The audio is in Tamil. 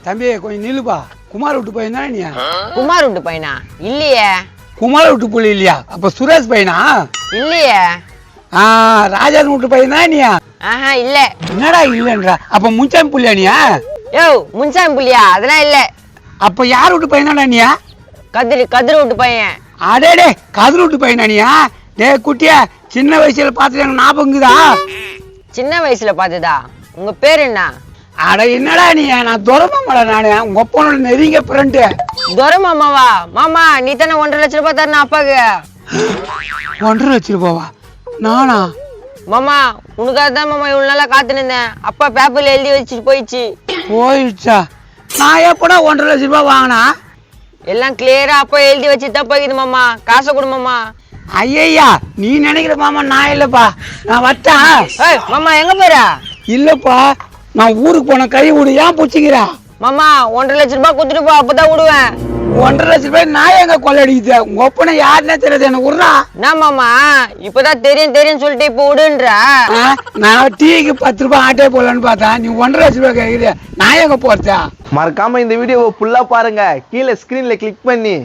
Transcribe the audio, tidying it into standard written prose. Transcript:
தம்பி கொஞ்சம் நில்லுப்பா. குமார் விட்டு பையன் தானே நீ? குமார் விட்டு பையனா? இல்லையே. குமார் விட்டு புள்ளி இல்லையா? அப்ப சுரேஷ் பையனா? இல்லையே. ராஜன் விட்டு பையன் தானே நீ? ஆஹா இல்ல. என்னடா இல்லன்றா? அப்ப முன்சாமி புள்ளியா நீ? யோ முன்சாமி புள்ளியா? அதெல்லாம் இல்ல. அப்ப யார் விட்டு பையனா நீ? கதிர் விட்டு பையன். அடே கதிர் விட்டு பையனா நீ? டே குட்டியா, சின்ன வயசுல பார்த்து எனக்கு ஞாபகங்குதா? சின்ன வயசுல பார்த்ததா? உங்க பேர் என்ன? அட என்னடா நீ? நான் துரமாடா நானு, உங்க அப்பனோட நெருங்கிய ஃப்ரெண்டு. துரமாமாவா? மாமா நீ தானே 1.5 லட்சம் ரூபாய் தரணும் அப்பாக்கு. 1.5 லட்சம் ரூபாவா? நானா? மாமா உனக்காக தான் மாமா இவ்வளவு நாளா காத்து நின்றேன். அப்பா பேப்பர்ல எழுதி வச்சுட்டு போயிடுச்சா? நான் எப்படா 1.5 லட்சம் ரூபாய் வாங்கினா? எல்லாம் கிளியரா அப்பா எழுதி வச்சு தான் போய்க்குது மாமா. காசை கொடு மாமா. ஐயா நீ நினைக்கிற மாமா நான் இல்லப்பா. நான் வட்டேன். மாமா எங்க போற? இல்லப்பா, நான் ஊருக்கு போன கை விடு. ஏன் பிடிச்சிக்கிறா? மாமா 1.5 லட்சம் ரூபாய் கொடுத்துட்டு போ, அப்பதான் விடுவேன். 1.5 லட்சம் ரூபாய் நான் எங்க கொள்ளடிக்குது? உங்க ஒப்பனை யாருன்னே தெரியாது, என்ன விடுறா? என்ன மாமா இப்பதான் தெரியும் சொல்லிட்டு இப்ப விடுன்ற? நான் டீக்கு 10 ரூபாய் ஆட்டே போடலான்னு பார்த்தா நீ 1.5 லட்சம் ரூபாய் கேக்குது. நான் எங்க போறதா? மறக்காம இந்த வீடியோவை ஃபுல்லா பாருங்க. கீழே ஸ்கிரீன்ல கிளிக் பண்ணி